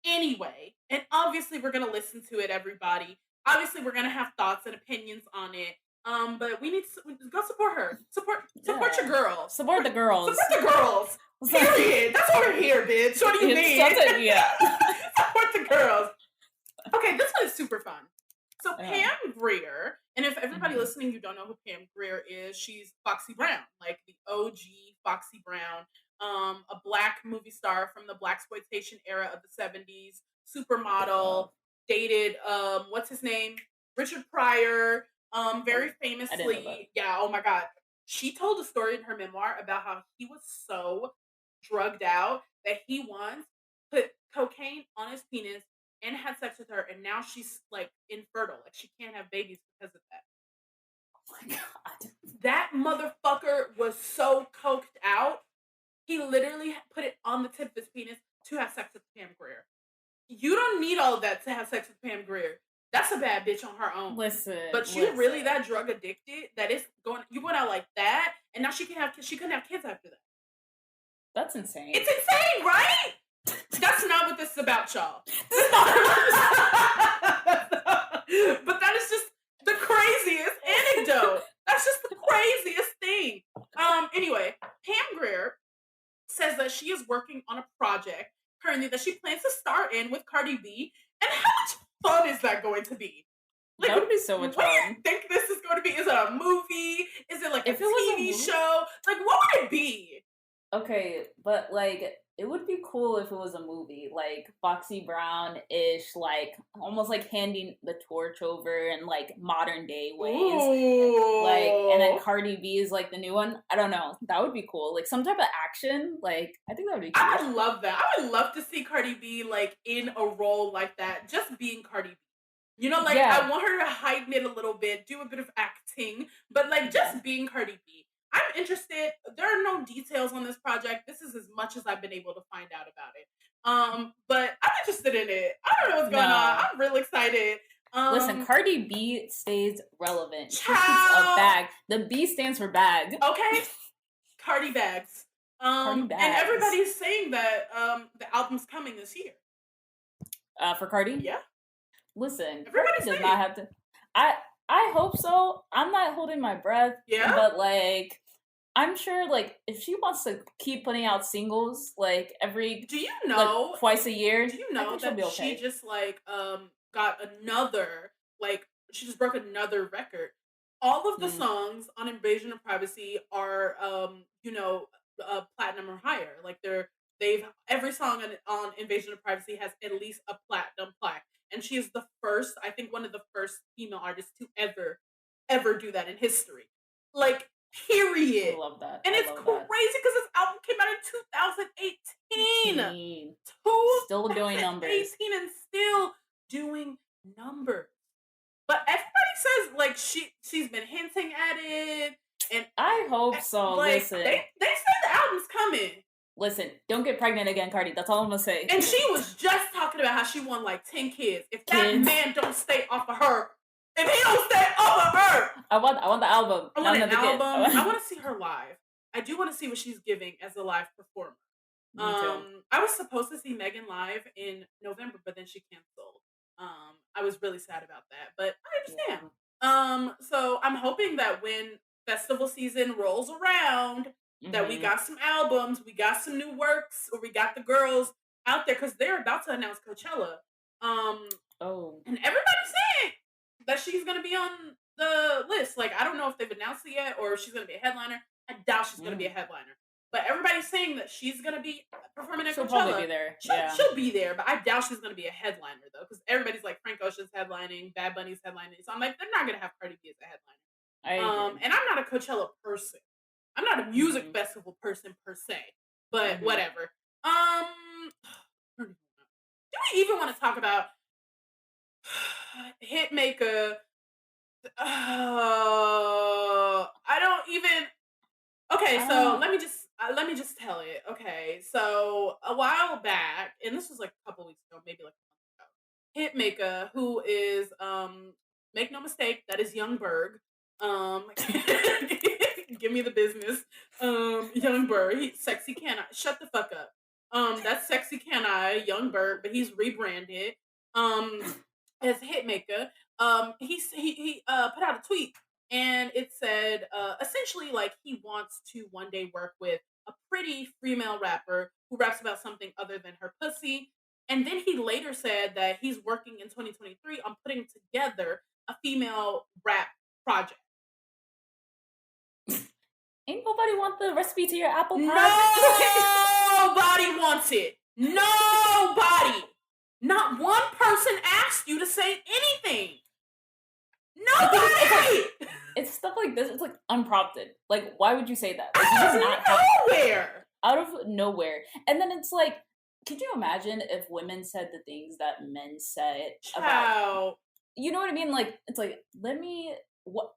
anyway. And obviously, we're going to listen to it, everybody. Obviously, we're gonna have thoughts and opinions on it. But we need to go support her. Support your Yeah. girl. Support the girls. Support the girls. Period. That's why we're here, bitch. What do you mean? Yeah. Support the girls. Okay, this one is super fun. So Pam Grier, and if everybody listening, you don't know who Pam Grier is, she's Foxy Brown, like the OG Foxy Brown, a black movie star from the blaxploitation era of the 70s, supermodel, dated what's his name? Richard Pryor, very famously, yeah, oh my god. She told a story in her memoir about how he was so drugged out that he once put cocaine on his penis and had sex with her, and now she's like infertile, like she can't have babies because of that. Oh my god. That motherfucker was so coked out, he literally put it on the tip of his penis to have sex with Pam Grier. You don't need all of that to have sex with Pam Grier. That's a bad bitch on her own. But you really that drug addicted that it's going you went out like that, and now she couldn't have kids after that. That's insane. It's insane, right? That's not what this is about, y'all. But that is just the craziest anecdote. That's just the craziest thing. Anyway, Pam Grier says that she is working on a project currently that she plans to star in with Cardi B. And how much fun is that going to be? Like, that would be so much fun. What do you think this is going to be? Is it a movie? Is it like a TV show? Like, what would it be? Okay, but like, it would be cool if it was a movie, like Foxy Brown-ish, like almost like handing the torch over in like modern day ways. Like, and then Cardi B is like the new one. I don't know. That would be cool. Like some type of action. Like, I think that would be cool. I would love that. I would love to see Cardi B like in a role like that, just being Cardi B. You know, like I want her to heighten it a little bit, do a bit of acting, but like just being Cardi B. I'm interested. There are no details on this project. This is as much as I've been able to find out about it. But I'm interested in it. I don't know what's going on. I'm real excited. Listen, Cardi B stays relevant. She keeps a bag. The B stands for bag. Okay. Cardi bags. Cardi bags. And everybody's saying that the album's coming this year. For Cardi? Yeah. Listen, Cardi does not have to. I hope so. I'm not holding my breath. Yeah. But like, I'm sure like if she wants to keep putting out singles like every like, twice a year, do you know that she just like got another she just broke another record. All of the songs on Invasion of Privacy are platinum or higher. Like every song on Invasion of Privacy has at least a platinum plaque. And she is the first, I think one of the first female artists to ever do that in history. Like, period. I love that. And it's crazy because this album came out in 2018. Still doing numbers. 18 and still doing numbers. But everybody says like she's been hinting at it. And I hope so. Like, listen. They say the album's coming. Listen, don't get pregnant again, Cardi. That's all I'm gonna say. And she was just talking about how she won like 10 kids. If that man don't stay off of her, if he don't stay off of her, I want the album. I want an album. I want to see her live. I do want to see what she's giving as a live performer. Me too. I was supposed to see Megan live in November, but then she canceled. I was really sad about that, but I understand. Yeah. So I'm hoping that when festival season rolls around, that we got some albums, we got some new works, or we got the girls out there because they're about to announce Coachella. And everybody's saying that she's gonna be on the list. Like, I don't know if they've announced it yet or if she's gonna be a headliner. I doubt she's gonna be a headliner. But everybody's saying that she's gonna be performing at Coachella. She'll probably be there. She'll be there, but I doubt she's gonna be a headliner though, because everybody's like Frank Ocean's headlining, Bad Bunny's headlining. So I'm like, they're not gonna have Cardi B as a headliner. And I'm not a Coachella person. I'm not a music festival person per se, but whatever. Do we even want to talk about Hitmaker? I don't even. Okay, so let me just tell it. Okay, so a while back, and this was like a couple weeks ago, maybe like a month ago, Hitmaker, who is make no mistake, that is Young Berg. Give me the business. Young Berg, Sexy Can I? Shut the fuck up. That's Sexy Can I, Young Berg, but he's rebranded. as Hitmaker, he put out a tweet and it said essentially like he wants to one day work with a pretty female rapper who raps about something other than her pussy. And then he later said that he's working in 2023 on putting together a female rap project. Ain't nobody want the recipe to your apple pie? Nobody wants it. Nobody. Not one person asked you to say anything. Nobody. It's stuff like this. It's like unprompted. Like, why would you say that? Like, Out of nowhere. Out of nowhere. And then it's like, could you imagine if women said the things that men said about? You know what I mean? Like, it's like,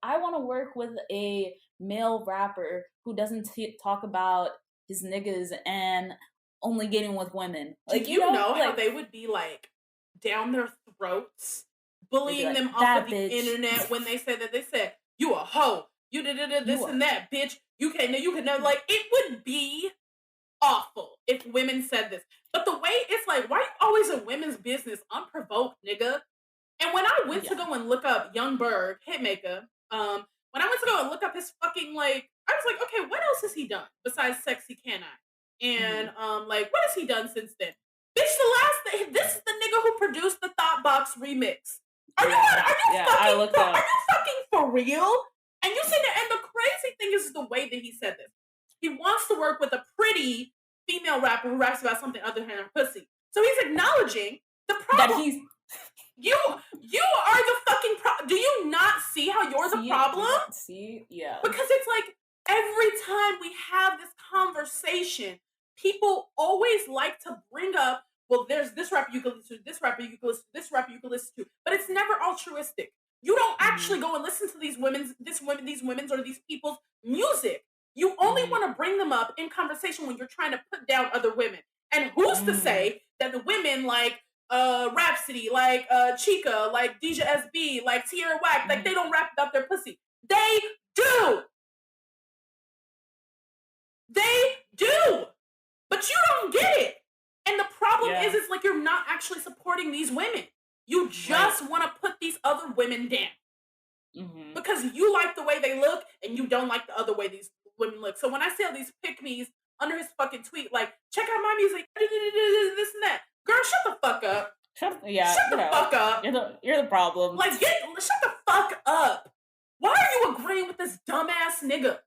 I want to work with a male rapper who doesn't talk about his niggas and only getting with women. Like, Do you know how they would be like down their throats, bullying them off of the internet when they said that? They said, "You a hoe, you did this and that, bitch. You can never." Like, it would be awful if women said this. But the way it's like, why are you always in women's business unprovoked, nigga? And when I went to go and look up Young Berg, Hitmaker, when I went to go and look up his fucking, like, I was like, okay, what else has he done besides Sexy Can I? And like, what has he done since then? Bitch, this is the nigga who produced the Thoughtbox remix. Are you fucking for real? And you said that, and the crazy thing is the way that he said this. He wants to work with a pretty female rapper who raps about something other than her pussy. So he's acknowledging the problem. That you are the fucking problem. Do you not see how you're the problem? Yeah. Because it's like every time we have this conversation, people always like to bring up, well, there's this rapper you can listen to, this rapper you can listen to, this rapper you can listen to, but it's never altruistic. You don't actually go and listen to these women's or these people's music. You only want to bring them up in conversation when you're trying to put down other women. And who's to say that the women like Rhapsody, like Chica, like Deja SB, like Tierra Whack, like they don't rap about their pussy? They do. They do. But you don't get it. And the problem is like you're not actually supporting these women. You just want to put these other women down. Because you like the way they look and you don't like the other way these women look. So when I see all these pick-me's under his fucking tweet, like, check out my music, this and that. Girl, shut the fuck up. Shut the fuck up. You're the problem. Like, shut the fuck up. Why are you agreeing with this dumbass nigga?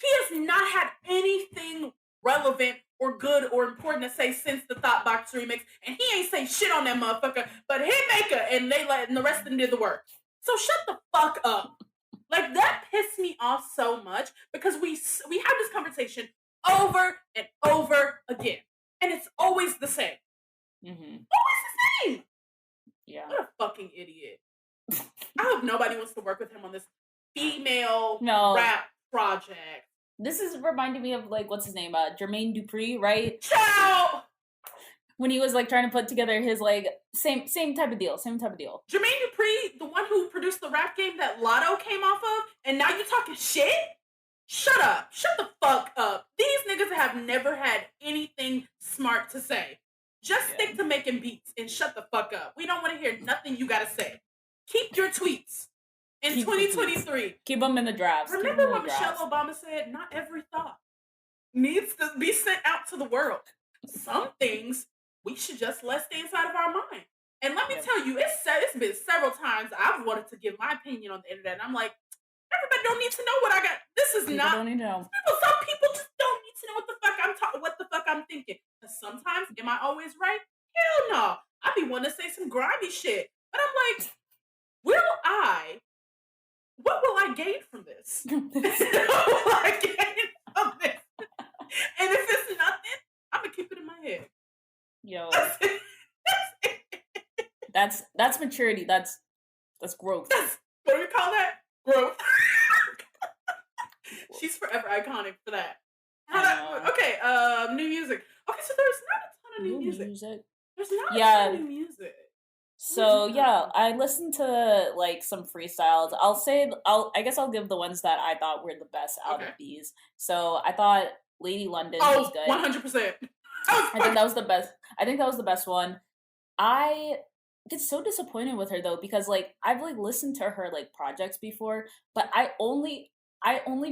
He has not had anything relevant or good or important to say since the Thoughtbox remix, and he ain't say shit on that motherfucker, but Hitmaker and the rest of them did the work. So shut the fuck up. Like, that pissed me off so much because we have this conversation over and over again, and it's always the same. Always the same. Yeah. What a fucking idiot. I hope nobody wants to work with him on this female rap project. This is reminding me of, like, what's his name? Jermaine Dupri, right? Ciao! When he was, like, trying to put together his, like, same type of deal. Jermaine Dupri, the one who produced the rap game that Lotto came off of, and now you're talking shit? Shut up. Shut the fuck up. These niggas have never had anything smart to say. Just stick to making beats and shut the fuck up. We don't want to hear nothing you gotta say. Keep your tweets. In 2023. Keep them in the drafts. Remember what Michelle Obama said? Not every thought needs to be sent out to the world. Some things we should just let stay inside of our mind. And let me tell you, it's been several times I've wanted to give my opinion on the internet. And I'm like, everybody don't need to know what I got. This is people not. Don't need to know. Some people just don't need to know what the fuck I'm thinking. Because sometimes, am I always right? Hell no. I be wanting to say some grimy shit, but I'm like, what will I gain from this? What will I gain from this? And if it's nothing, I'm gonna keep it in my head. Yo, that's maturity. That's growth. What do you call that? Growth. She's forever iconic for that. Okay, new music. Okay, so there's not a ton of new music. There's not a ton of new music. So yeah, I listened to like some freestyles. I guess I'll give the ones that I thought were the best out of these. So I thought Lady London was good. 100%. I think that was the best. I think that was the best one. I get so disappointed with her though, because like I've like listened to her like projects before, but I only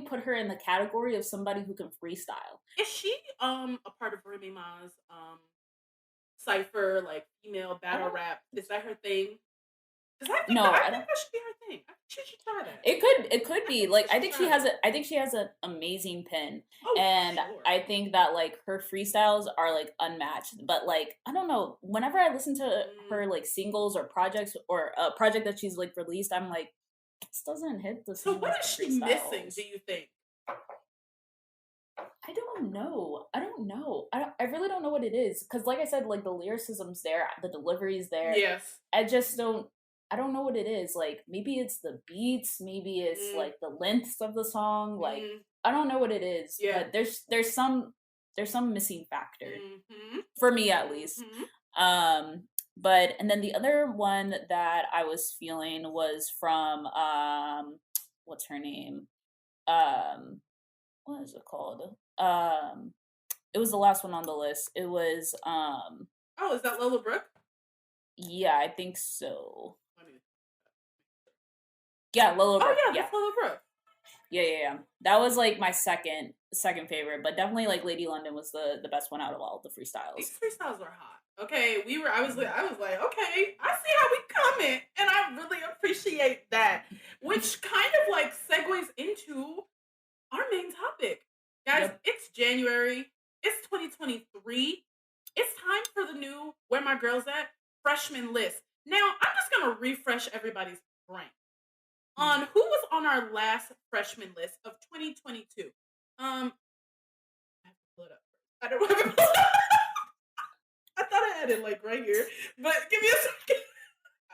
put her in the category of somebody who can freestyle. Is she a part of Remy Ma's cipher, like female I battle don't rap? Is that her thing? Because I think that no, I I think don't. that should be her thing. I think she should try that. It could I be think like she should try that. I think she has an amazing pen, Oh, for and sure. I think that like her freestyles are like unmatched. But like I don't know, whenever I listen to Mm. her like singles or projects or a project that she's like released, I'm like, this doesn't hit the So same what as is the she missing, do freestyles. you think? I don't know. I don't know. I really don't know what it is because, like I said, like the lyricism's there, the delivery's there. Yes. I just don't. I don't know what it is. Like maybe it's the beats, maybe it's Mm, like the lengths of the song. Like mm, I don't know what it is, yeah. but there's some missing factor Mhm. for me at least. Mhm. Um, but and then the other one that I was feeling was from what's her name? Um, what is it called? It was the last one on the list. It was Oh, is that Lola Brooke? yeah, I think so. Let me- Yeah, Lola Oh Brooke. yeah, Yeah. that's Lola Brooke. Yeah. That was like my second favorite, but definitely like Lady London was the best one out of all the freestyles. These freestyles are hot. Okay, we were. Mhm. I was like, okay, I see how we coming, and I really appreciate that. Which kind of like segues into our main topic, guys. Yep. It's January. It's 2023. It's time for the new Where My Girls At freshman list. Now, I'm just gonna refresh everybody's brain on who was on our last freshman list of 2022. I have to pull it up first. I don't have it pulled up. I thought I had it like right here, but give me a second.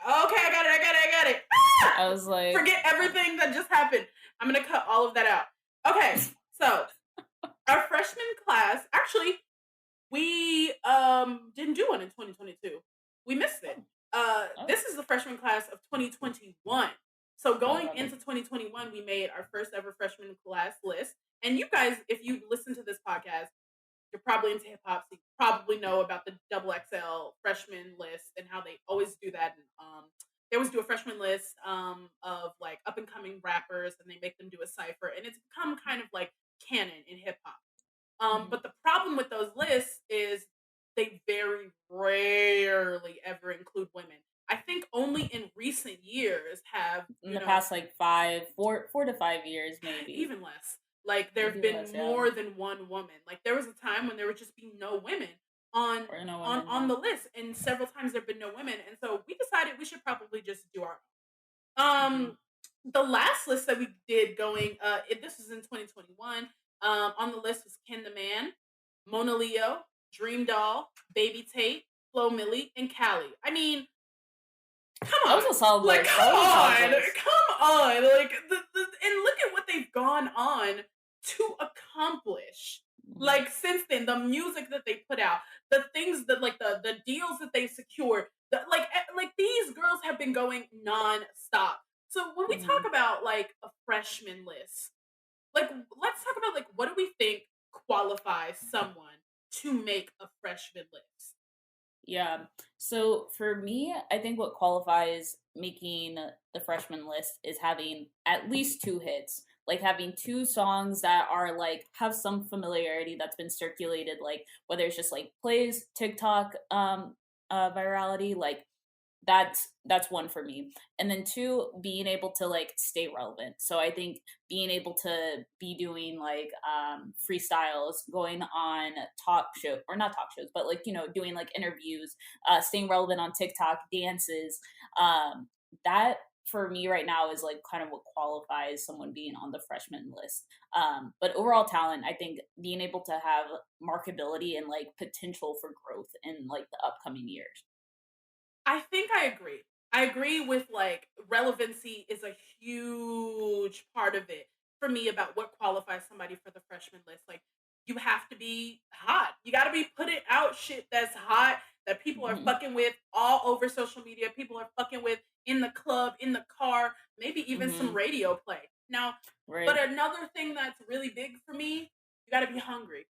Okay, I got it. I got it. Ah! I was like, Forget everything that just happened. I'm gonna cut all of that out. Okay, so our freshman class, actually, we didn't do one in 2022. We missed it. oh, oh, This is the freshman class of 2021. So oh, going that into makes 2021, we made our first ever freshman class list. And you guys, if you listen to this podcast, you're probably into hip hop, so you probably know about the double XL freshman list and how they always do that. And they always do a freshman list of like up and coming rappers, and they make them do a cipher, and it's become kind of like canon in hip hop. mhm. But the problem with those lists is they very rarely ever include women. I think only in recent years have, In the past like 4 to 5 years, maybe, even less. Like there have maybe been less. Yeah, more than one woman. Like there was a time when there would just be no women on or no women. on Yeah. the list, and several times there've been no women, and so we decided we should probably just do our own. Hmm. The last list that we did going, this was in 2021. On the list was Ken the Man, Mona Leo, Dream Doll, Baby Tate, Flo Millie, and Callie. I mean, come That on. was a solid Like, list. That come was a solid on. list. Come on. Like, and look at what they've gone on to accomplish. Mhm. Like, since then, the music that they put out, the things that, like, the deals that they secured, like, these girls have been going non-stop. So when we talk Mhm. about, like, a freshman list, like, let's talk about, like, what do we think qualifies someone to make a freshman list? Yeah. So for me, I think what qualifies making the freshman list is having at least two hits. Like having two songs that are like have some familiarity that's been circulated, like whether it's just like plays, TikTok, virality, like that's one for me. And then two, being able to like stay relevant. So I think being able to be doing like freestyles, going on talk show or not talk shows, but like doing like interviews, staying relevant on TikTok, dances, that for me right now is like kind of what qualifies someone being on the freshman list. But overall talent, I think being able to have markability and like potential for growth in like the upcoming years. I think I agree. I agree with like relevancy is a huge part of it for me about what qualifies somebody for the freshman list. Like you have to be hot. You got to be putting out shit that's hot that people are Hmm. fucking with all over social media. People are fucking with in the club, in the car, maybe even some Hmm. radio play. Now, but Right. another thing that's really big for me, you got to be hungry.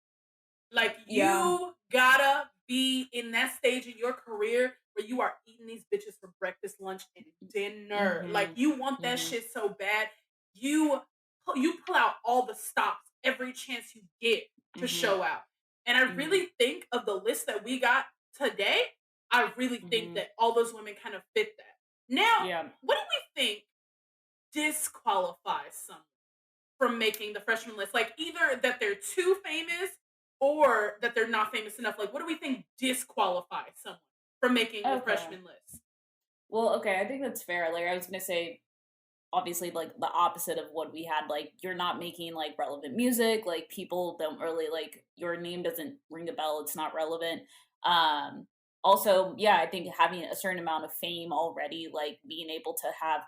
Like Yeah. you gotta be in that stage in your career where you are eating these bitches for breakfast, lunch, and dinner. Like Mhm. you want that Mhm. shit so bad. You you pull out all the stops every chance you get to Mhm. show out. And I Mhm. really think of the list that we got today, I really think Mhm. that all those women kind of fit that. Now, Yeah. what do we think disqualifies someone from making the freshman list? Like either that they're too famous or that they're not famous enough. Like what do we think disqualifies someone from making the Okay. freshman list? Well, okay, I think that's fair. Like I was gonna say, obviously, like the opposite of what we had. Like you're not making like relevant music. Like people don't really like your name doesn't ring a bell. It's not relevant. Um. Also, yeah, I think having a certain amount of fame already, like being able to have,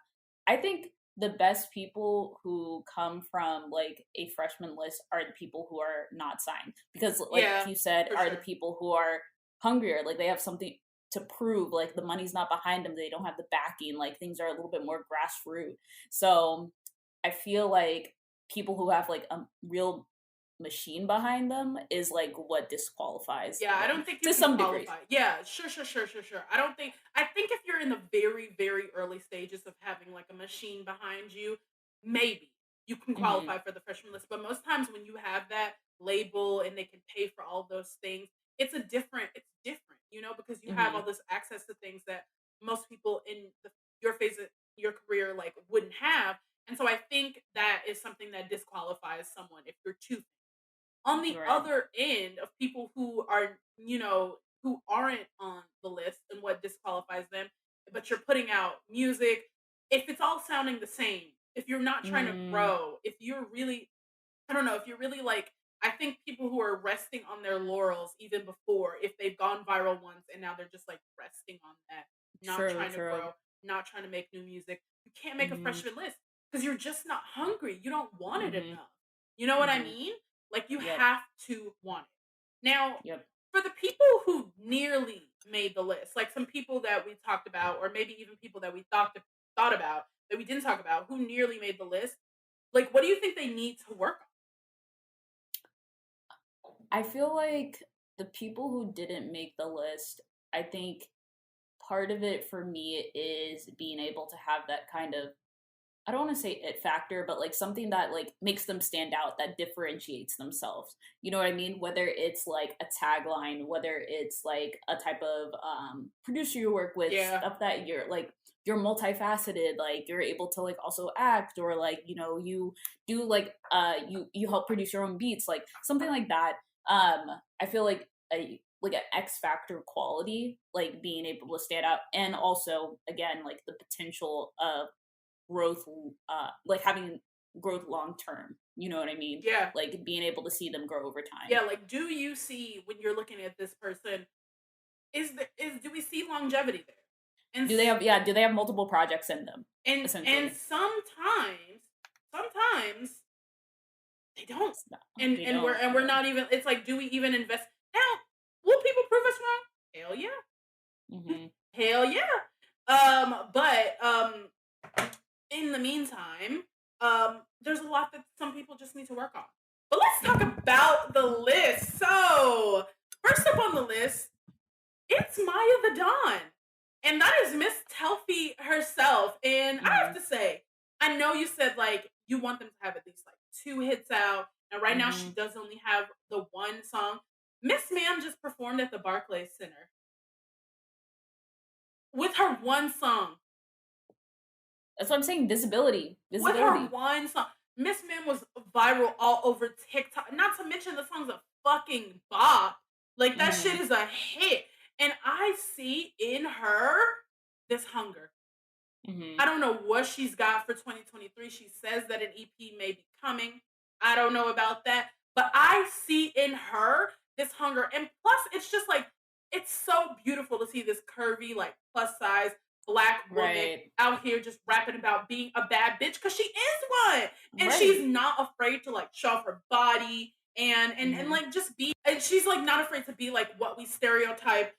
I think the best people who come from like a freshman list are the people who are not signed because like Yeah, you said for are the sure. people who are hungrier, like they have something to prove, like the money's not behind them, they don't have the backing, like things are a little bit more grassroots. So I feel like people who have like a real machine behind them is like what disqualifies Yeah, I them don't think you to can some degrees. qualify. Yeah, sure. I think if you're in the very, very early stages of having like a machine behind you, maybe you can Hmm. qualify for the freshman list. But most times when you have that label and they can pay for all those things, it's different, because you have all Hmm. this access to things that most people in your phase of your career like wouldn't have. And so I think that is something that disqualifies someone if you're too on the Right. other end of people who are, who aren't on the list and what disqualifies them, but you're putting out music, if it's all sounding the same, if you're not trying to Mm, grow, if you're really, I don't know, if you're really like, I think people who are resting on their laurels even before, if they've gone viral once and now they're just like resting on that, not true, trying to true. grow, not trying to make new music, you can't make a Hmm. freshman list because you're just not hungry. You don't want it Hmm. enough. You know what I Hmm. mean? Like you Yep. have to want it. Now, Yep. for the people who nearly made the list, like some people that we talked about, or maybe even people that we thought about that we didn't talk about, who nearly made the list, like what do you think they need to work I feel like the people who didn't make the list, I think part of it for me is being able to have that kind of, I don't want to say it factor, but like something that like makes them stand out, that differentiates themselves. You know what I mean? Whether it's like a tagline, whether it's like a type of producer you work on? with, Yeah. stuff that you're multifaceted, like you're able to like also act, or like you do like you help produce your own beats, like something like that. I feel like an X factor quality, like being able to stand out, and also again like the potential of growth, like having growth long term, you know what I mean, Yeah. like being able to see them grow over time. Yeah, like do you see when you're looking at this person, is do we see longevity there? And Do they have, yeah, do they have multiple projects in them, and essentially? sometimes they don't. No, And they and we're don't. and we're Yeah. not even, it's like, do we even invest now? Will people prove us wrong? Hell yeah. Hmm. Hell yeah. But in the meantime, there's a lot that some people just need to work on. But let's talk about the list. So, first up on the list, it's Maya the Dawn. And that is Miss Telfie herself. And I have Hmm. to say, I know you said like you want them to have at least like two hits out. And right now she Hmm. does only have the one song. Miss Ma'am just performed at the Barclays Center with her one song. That's what I'm saying, visibility, With her visibility. one song. Miss Ma'am was viral all over TikTok. Not to mention the song's a fucking bop. Like that shit Hmm. is a hit. And I see in her this hunger. I Hmm. don't know what she's got for 2023. She says that an EP may be coming. I don't know about that. But I see in her this hunger. And plus, it's just like, it's so beautiful to see this curvy, like plus size black woman Right. out here just rapping about being a bad bitch because she is one. And she's Right. not afraid to like show off her body and Hmm. like just be, and she's like not afraid to be like what we stereotype,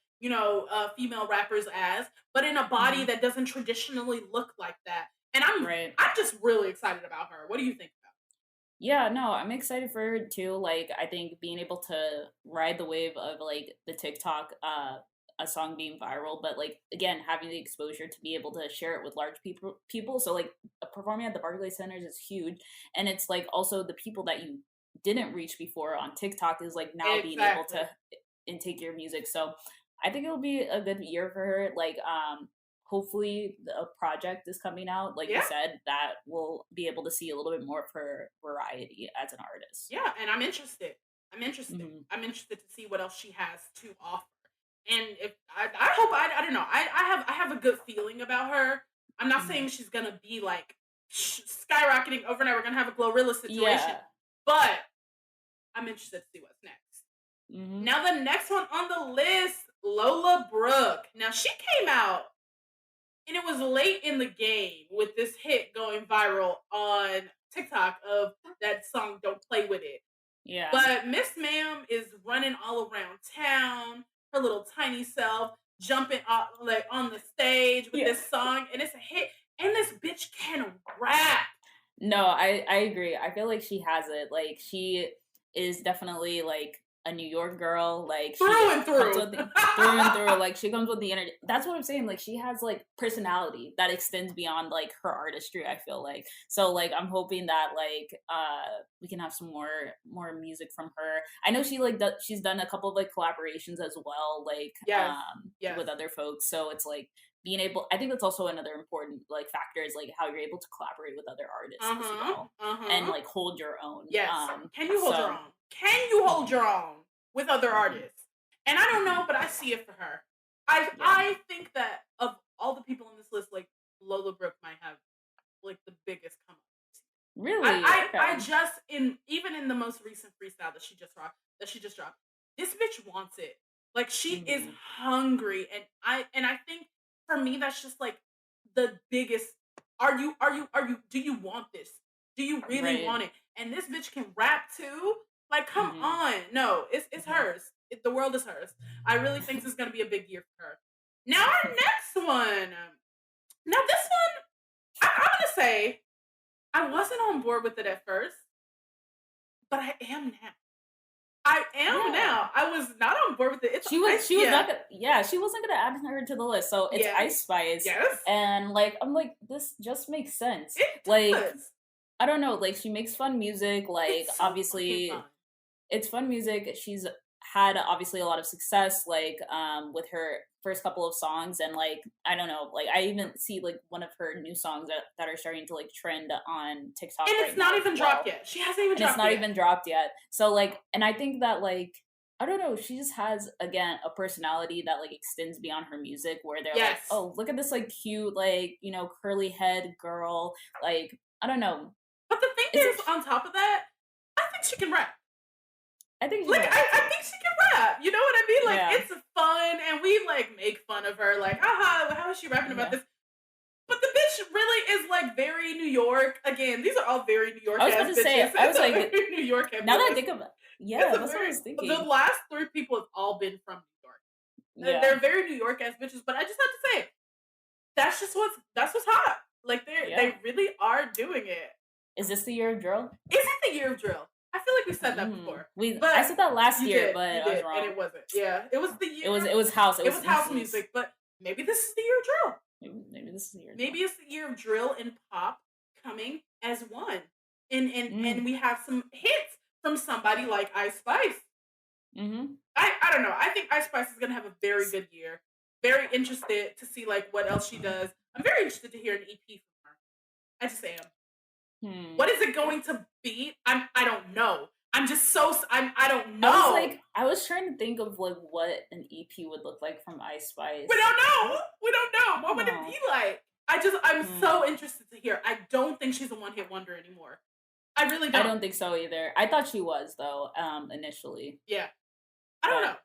female rappers as, but in a body Hmm. that doesn't traditionally look like that. And Right. I'm just really excited about her. What do you think about Yeah, no, I'm excited for her too. Like, I think being able to ride the wave of like the TikTok a song being viral, but like again, having the exposure to be able to share it with large people. So like performing at the Barclays Centers is huge, and it's like also the people that you didn't reach before on TikTok is like now being able Exactly. to intake your music. So I think it'll be a good year for her. Like hopefully a project is coming out, like you Yeah. said, that will be able to see a little bit more of her variety as an artist. Yeah, and I'm interested. I'm interested. Hmm. I'm interested to see what else she has to offer. And if I hope I don't know. I have a good feeling about her. I'm not Hmm. saying she's gonna be like skyrocketing overnight. We're gonna have a Glorilla situation, Yeah. but I'm interested to see what's next. Hmm. Now the next one on the list, Lola Brooke. Now she came out and it was late in the game with this hit going viral on TikTok of that song "Don't Play With It." Yeah. But Miss Ma'am is running all around town, her little tiny self, jumping up like on the stage with Yeah. this song, and it's a hit. And this bitch can rap. No, I agree. I feel like she has it. Like she is definitely like a New York girl. Like she Through and comes through. with through and through. Like she comes with the energy. That's what I'm saying. Like she has like personality that extends beyond like her artistry. I feel like so. Like I'm hoping that like we can have some more music from her. I know she like she's done a couple of like collaborations as well. Like Yes. Yes. with other folks. So it's like being able, I think that's also another important like factor is like how you're able to collaborate with other artists as Uh-huh. well and Uh-huh. like hold your own. Yes. Can you hold your own? Can you hold Mhm, your own with other mhm, artists? And I don't know, mhm. but I see it for her. I Yeah. I think that of all the people on this list, like Lola Brooke might have like the biggest come up. Really? I Okay. just even in the most recent freestyle that she just dropped, this bitch wants it. Like she is Hmm. hungry, and I think for me that's just like the biggest. Are you? Do you want this? Do you really Right. want it? And this bitch can rap too. Like, come Hmm. on, no, it's Hmm. hers. The world is hers. I really think this is gonna be a big year for her. Now our next one. Now this one, I'm gonna say I wasn't on board with it at first, but I am now. I am Yeah. now. I was not on board with it. It's She was yeah, not gonna, yeah, she wasn't gonna add her to the list. So it's yeah, Ice Spice. yes, And like I'm like, this just makes sense. it Like, does. I don't know, like she makes fun music, like It's so fucking fun. obviously it's fun music. She's had obviously a lot of success, like with her first couple of songs, and like I don't know, like I even see like one of her new songs that are starting to like trend on TikTok And right it's not now as even dropped well, yet. She hasn't even and it's dropped not yet. even dropped yet. So like, and I think that like I don't know, she just has again a personality that like extends beyond her music, where they're like, Yes. oh, look at this like cute like curly head girl, like I don't know, But the thing isn't is, on top of that, I think she can rap. I think she Like can rap I too. think she can rap. You know what I mean? Like Yeah, it's fun, and we like make fun of her. Like, aha, how is she rapping about yeah. this? But the bitch really is like very New York. Again, these are all very New York I was about ass to say, bitches. I It's was a like, very New York heavy now that I list. think of it, It's yeah, a that's what I very was the thinking. last three people have all been from New York. Yeah, They're very New York ass bitches, but I just have to say that's what's hot. Like yeah. they really are doing it. Is this the year of drill? Is it the year of drill? I feel like we said that Mm. before, I but said that last year, but you I was did, and wrong. it wasn't. Yeah, it was the year. It was house. It It was was house instance. music, but maybe this is the year of drill. Maybe this is the year of drill. Maybe it's the year of drill and pop coming as one, Mm. and we have some hits from somebody like Ice Spice. Mm-hmm. I don't know. I think Ice Spice is gonna have a very good year. Very interested to see like what else she does. I'm very interested to hear an EP from her. I just am. Hmm. What is it going to be? I don't know. I'm just so I don't I was know. like, I was trying to think of like what an EP would look like from Ice Spice. We don't know. We don't know. What would it Oh. be like? I'm Hmm. so interested to hear. I don't think she's a one hit wonder anymore. I really I don't. don't think so either. I thought she was though, initially, Yeah. I don't know.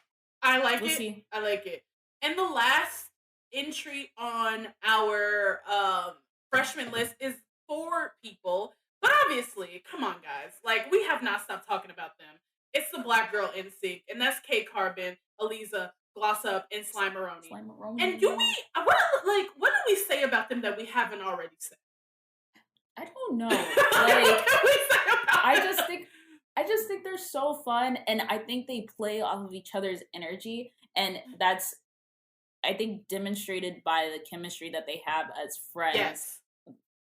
but I like we'll it. see. I like it. And the last entry on our freshman list is 4 people. But obviously, come on, guys. Like, we have not stopped talking about them. It's the black girl in sync, and that's K Carbon, Aliza, Gloss Up, and Slimeroni. Slime And do Maroni. we what do we say about them that we haven't already said? I don't know. What Like, can we say about I them? just think I just think they're so fun, and I think they play off of each other's energy, and that's I think demonstrated by the chemistry that they have as friends. Yes.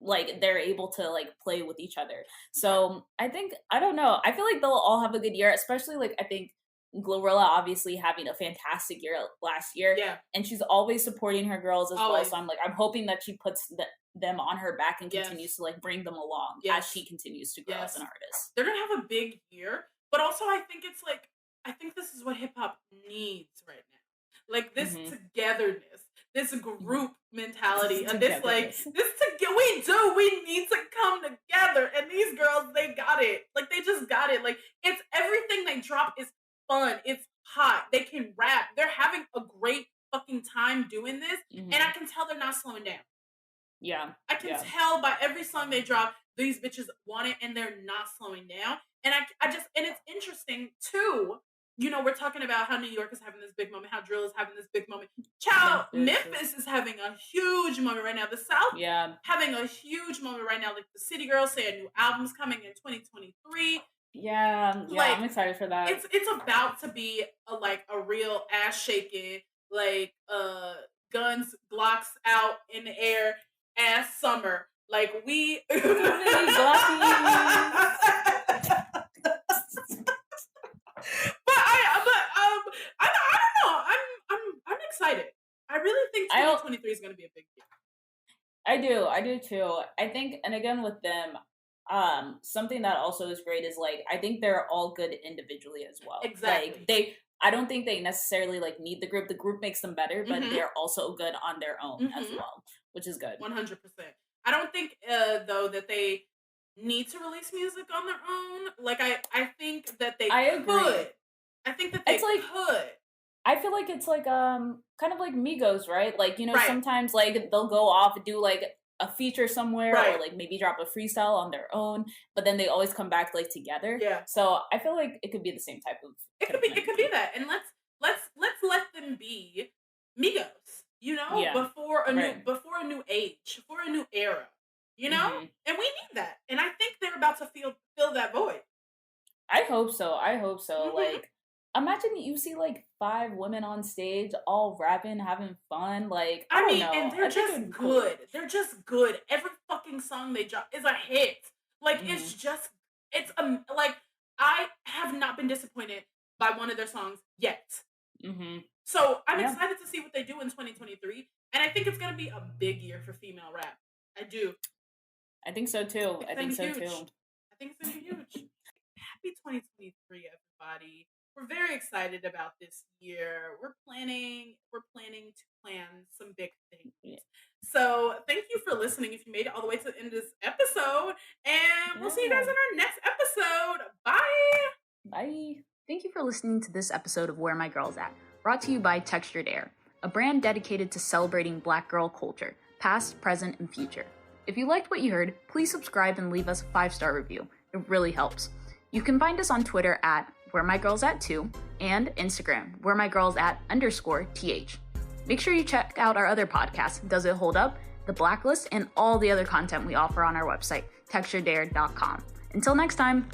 Like they're able to like play with each other. So I think, I don't know, I feel like they'll all have a good year, especially like I think Glorilla obviously having a fantastic year last year. Yeah. And she's always supporting her girls as Always. well. So I'm like, I'm hoping that she puts them on her back and Yes. continues to like bring them along Yes. as she continues to grow Yes. as an artist. They're gonna have a big year, but also I think it's like, I think this is what hip hop needs right now. Like this togetherness, this group mentality, and this like we need to come together. And these girls, they got it. Like they just got it. Like it's everything they drop is fun. It's hot. They can rap. They're having a great fucking time doing this, and I can tell they're not slowing down. Yeah, I can tell by every song they drop, these bitches want it, and they're not slowing down. And I just, and it's interesting too. You know, we're talking about how New York is having this big moment, how drill is having this big moment. Child, Memphis is having a huge moment right now. The South, having a huge moment right now. Like the City Girls say a new album's coming in 2023. Yeah, like, I'm excited for that. It's about to be a real ass shaking, like guns, Glocks out in the air, ass summer. Like we. I don't know. I'm excited. I really think 2023 is going to be a big year. I do too. I think, and again with them, something that also is great is like I think they're all good individually as well. Exactly. Like I don't think they necessarily like need the group. The group makes them better, but they're also good on their own as well, which is good. 100%. I don't think though that they need to release music on their own. Like I think that they could. I think that they could. I feel like it's like kind of like Migos, right? Like, you know, sometimes like they'll go off and do like a feature somewhere or like maybe drop a freestyle on their own, but then they always come back like together. Yeah. So I feel like it could be the same type of it could be that. And let's let them be Migos, you know, before a new age, for a new era. You know? And we need that. And I think they're about to fill that void. I hope so. Like imagine you see like 5 women on stage all rapping, having fun. Like I don't know. And they're just good. Cool. They're just good. Every fucking song they drop is a hit. Like it's like I have not been disappointed by one of their songs yet. So I'm excited to see what they do in 2023, and I think it's gonna be a big year for female rap. I do. I think so too. I think so too. I think it's gonna be huge. Happy 2023, everybody. We're very excited about this year. We're planning to plan some big things. Yeah. So thank you for listening if you made it all the way to the end of this episode. And we'll see you guys in our next episode. Bye. Bye. Thank you for listening to this episode of Where My Girl's At, brought to you by Textured Air, a brand dedicated to celebrating Black girl culture, past, present, and future. If you liked what you heard, please subscribe and leave us a 5-star review. It really helps. You can find us on Twitter at WhereMyGirlsAt2 and Instagram WhereMyGirlsAt_TH. Make sure you check out our other podcasts, Does It Hold Up?, The Blacklist, and all the other content we offer on our website, texturedair.com. Until next time.